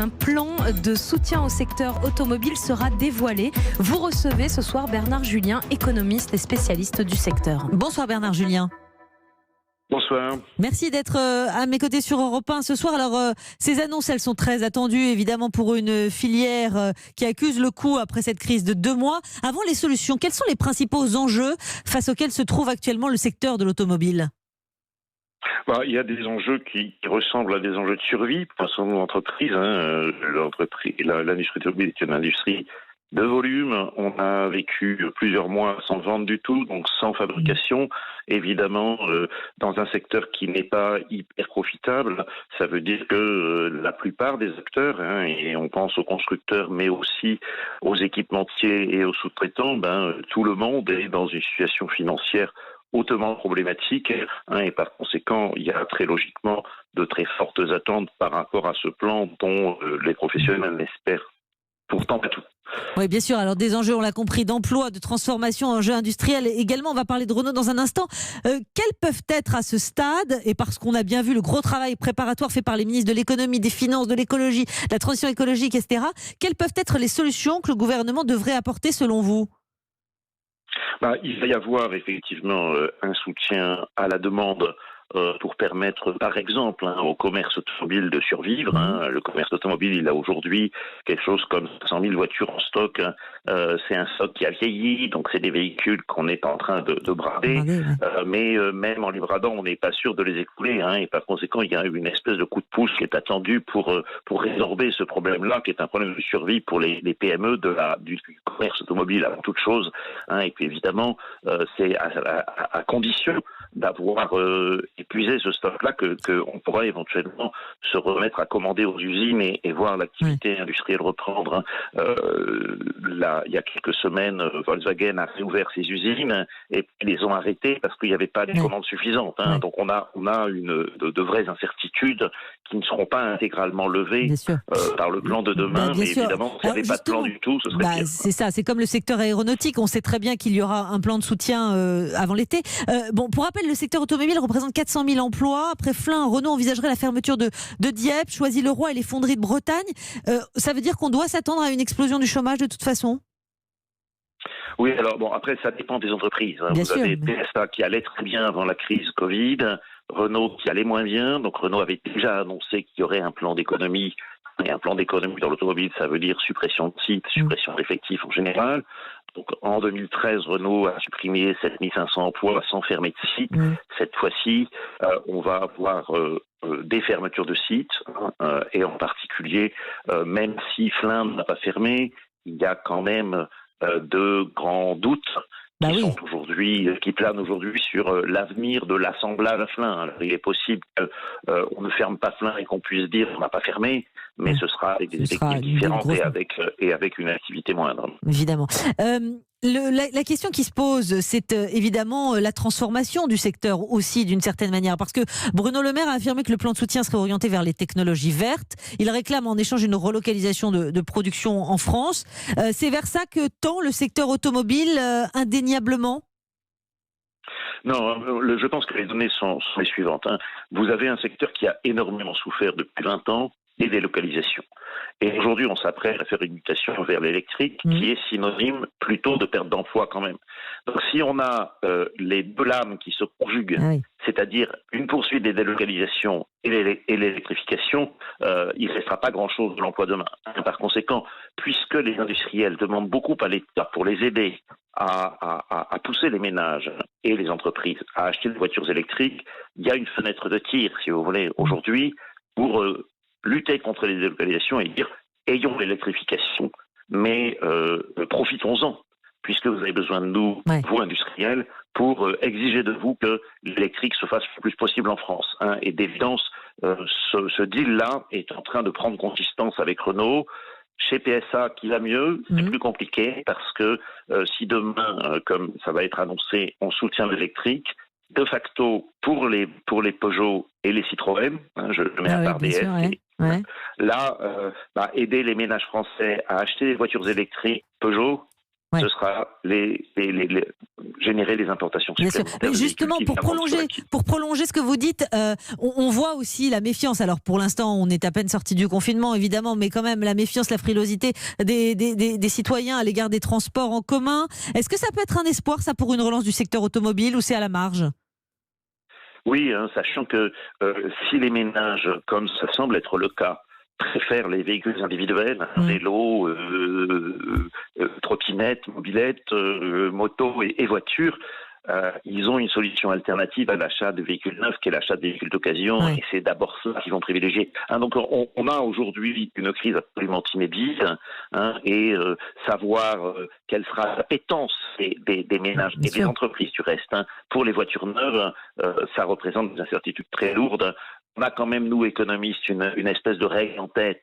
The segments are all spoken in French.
Un plan de soutien au secteur automobile sera dévoilé. Vous recevez ce soir Bernard Julien, économiste et spécialiste du secteur. Bonsoir Bernard Julien. Bonsoir. Merci d'être à mes côtés sur Europe 1 ce soir. Alors, ces annonces, elles sont très attendues, évidemment, pour une filière qui accuse le coup après cette crise de 2 mois. Avant les solutions, quels sont les principaux enjeux face auxquels se trouve actuellement le secteur de l'automobile ? Il y a des enjeux qui ressemblent à des enjeux de survie pour son entreprise. L'industrie automobile est une industrie de volume. On a vécu plusieurs mois sans vente du tout, donc sans fabrication. Évidemment, dans un secteur qui n'est pas hyper profitable, ça veut dire que la plupart des acteurs, et on pense aux constructeurs, mais aussi aux équipementiers et aux sous-traitants, tout le monde est dans une situation financière hautement problématique, et par conséquent, il y a très logiquement de très fortes attentes par rapport à ce plan dont les professionnels espèrent pourtant pas tout. Oui, bien sûr. Alors, des enjeux, on l'a compris, d'emploi, de transformation, enjeux industriels. Également, on va parler de Renault dans un instant. Quels peuvent être à ce stade, et parce qu'on a bien vu le gros travail préparatoire fait par les ministres de l'économie, des finances, de l'écologie, de la transition écologique, etc., quelles peuvent être les solutions que le gouvernement devrait apporter selon vous ? Il va y avoir effectivement un soutien à la demande pour permettre, par exemple, au commerce automobile de survivre. Le commerce automobile, il a aujourd'hui quelque chose comme 100 000 voitures en stock. C'est un stock qui a vieilli, donc c'est des véhicules qu'on est en train de brader. Mais même en les bradant, on n'est pas sûr de les écouler. Et par conséquent, il y a une espèce de coup de pouce qui est attendu pour résorber ce problème-là, qui est un problème de survie pour les PME du commerce automobile avant toute chose. Et puis évidemment, c'est à condition d'avoir épuisé ce stock-là qu'on pourra éventuellement se remettre à commander aux usines et voir l'activité industrielle reprendre. Là, il y a quelques semaines, Volkswagen a réouvert ses usines et ils les ont arrêtées parce qu'il n'y avait pas de commandes suffisantes. Donc on a de vraies incertitudes qui ne seront pas intégralement levées par le plan de demain. Mais évidemment, s'il n'y avait pas de plan du tout, ce serait pire. C'est ça, c'est comme le secteur aéronautique. On sait très bien qu'il y aura un plan de soutien avant l'été. Pour rappel, le secteur automobile représente 400 000 emplois. Après Flins, Renault envisagerait la fermeture de Dieppe, Choisy-le-Roi et les fonderies de Bretagne. Ça veut dire qu'on doit s'attendre à une explosion du chômage de toute façon ? Oui, alors après, ça dépend des entreprises. Vous avez PSA qui allait très bien avant la crise Covid, Renault qui allait moins bien. Donc Renault avait déjà annoncé qu'il y aurait un plan d'économie. Et un plan d'économie dans l'automobile, ça veut dire suppression de sites, suppression d'effectifs en général. Donc en 2013, Renault a supprimé 7500 emplois sans fermer de sites. Cette fois-ci, on va avoir des fermetures de sites, et en particulier, même si Flins n'a pas fermé, il y a quand même de grands doutes qui planent aujourd'hui sur l'avenir de l'assemblage à Flins. Alors, il est possible qu'on ne ferme pas Flins et qu'on puisse dire on n'a pas fermé, mais ce sera avec des effectifs différents et avec une activité moindre. Évidemment. La question qui se pose, c'est évidemment la transformation du secteur aussi, d'une certaine manière. Parce que Bruno Le Maire a affirmé que le plan de soutien serait orienté vers les technologies vertes. Il réclame en échange une relocalisation de production en France. C'est vers ça que tend le secteur automobile, indéniablement ? Non, je pense que les données sont les suivantes. Vous avez un secteur qui a énormément souffert depuis 20 ans des délocalisations. Et aujourd'hui, on s'apprête à faire une mutation vers l'électrique qui est synonyme plutôt de perte d'emploi quand même. Donc si on a les deux lames qui se conjuguent, c'est-à-dire une poursuite des délocalisations et l'électrification, il ne restera pas grand-chose de l'emploi demain. Par conséquent, puisque les industriels demandent beaucoup à l'État pour les aider à pousser les ménages et les entreprises à acheter des voitures électriques, il y a une fenêtre de tir, si vous voulez, aujourd'hui, pour lutter contre les délocalisations et dire ayons l'électrification, mais profitons-en, puisque vous avez besoin de nous, vous industriels, pour exiger de vous que l'électrique se fasse le plus possible en France. Et d'évidence, ce deal-là est en train de prendre consistance avec Renault. Chez PSA, qui va mieux, c'est plus compliqué, parce que si demain, comme ça va être annoncé, on soutient l'électrique, de facto, pour les Peugeot et les Citroën, je le mets à part DS, là, aider les ménages français à acheter des voitures électriques Peugeot, Ouais. ce sera générer les importations Bien sûr. supplémentaires. Mais justement, pour prolonger ce que vous dites, on voit aussi la méfiance. Alors pour l'instant, on est à peine sorti du confinement, évidemment, mais quand même la méfiance, la frilosité des citoyens à l'égard des transports en commun. Est-ce que ça peut être un espoir, ça, pour une relance du secteur automobile, ou c'est à la marge ? Oui, sachant que si les ménages, comme ça semble être le cas, préfèrent les véhicules individuels, vélos, trottinettes, mobylettes, motos et voitures, ils ont une solution alternative à l'achat de véhicules neufs, qui est l'achat de véhicules d'occasion, et c'est d'abord ça qu'ils vont privilégier. Donc on a aujourd'hui une crise absolument inédite, et savoir quelle sera l'appétence des ménages et des entreprises du reste pour les voitures neuves, ça représente des incertitudes très lourdes. On a quand même, nous, économistes, une espèce de règle en tête.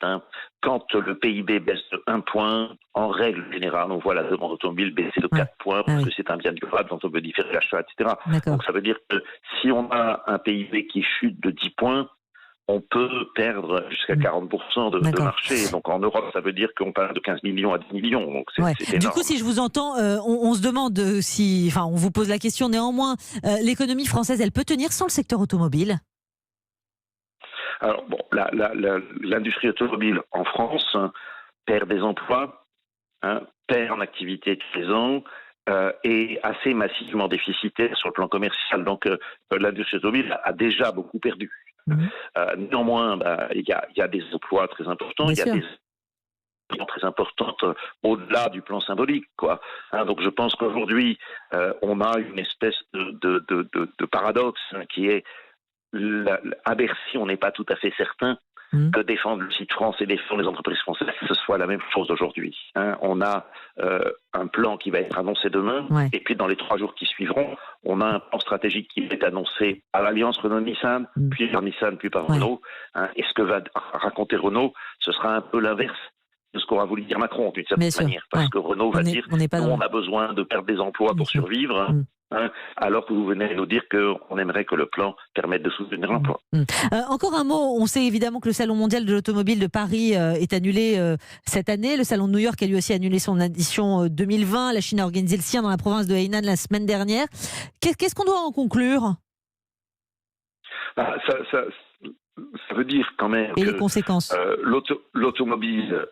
Quand le PIB baisse de 1 point, en règle générale, on voit la demande automobile baisser de 4 points, parce que c'est un bien durable dont on peut différer l'achat, etc. Donc ça veut dire que si on a un PIB qui chute de 10 points, on peut perdre jusqu'à 40% de marché. Donc en Europe, ça veut dire qu'on parle de 15 millions à 10 millions. Donc c'est énorme. Du coup, si je vous entends, on se demande on vous pose la question néanmoins, l'économie française, elle peut tenir sans le secteur automobile ? Alors, l'industrie automobile en France perd des emplois, perd en activité tous les ans, est assez massivement déficitaire sur le plan commercial. Donc, l'industrie automobile a déjà beaucoup perdu. Néanmoins, il y a des emplois très importants, il y a des très importantes au-delà du plan symbolique, quoi. Donc, je pense qu'aujourd'hui, on a une espèce de paradoxe qui est à Bercy, on n'est pas tout à fait certain que défendre le site France et défendre les entreprises françaises, ce soit la même chose aujourd'hui. On a un plan qui va être annoncé demain, et puis dans les 3 jours qui suivront, on a un plan stratégique qui va être annoncé à l'alliance Renault-Nissan, puis par Nissan, puis par Renault. Et ce que va raconter Renault, ce sera un peu l'inverse de ce qu'aura voulu dire Macron, d'une certaine manière. Parce que Renault va dire on a besoin de perdre des emplois pour survivre. Alors que vous venez nous dire qu'on aimerait que le plan permette de soutenir l'emploi. Encore un mot, on sait évidemment que le Salon mondial de l'automobile de Paris est annulé cette année. Le Salon de New York a lui aussi annulé son édition 2020. La Chine a organisé le sien dans la province de Hainan la semaine dernière. Qu'est-ce qu'on doit en conclure ? Ça veut dire quand même que les conséquences. L'automobile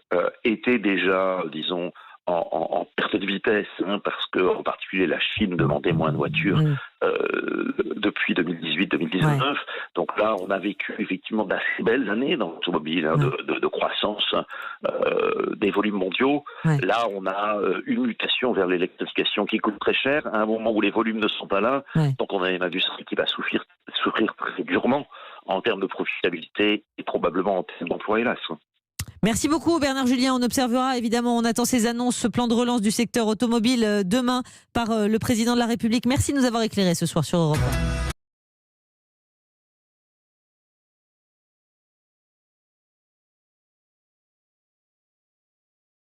était déjà, disons, en perte de vitesse, parce que en particulier la Chine demandait moins de voitures depuis 2018-2019. Donc là, on a vécu effectivement d'assez belles années dans l'automobile, de croissance des volumes mondiaux. Là, on a une mutation vers l'électrification qui coûte très cher, à un moment où les volumes ne sont pas là. Donc on a une industrie qui va souffrir très durement en termes de profitabilité et probablement en termes d'emploi, hélas. Merci beaucoup Bernard Julien. On observera évidemment, on attend ces annonces, ce plan de relance du secteur automobile demain par le président de la République. Merci de nous avoir éclairés ce soir sur Europe 1.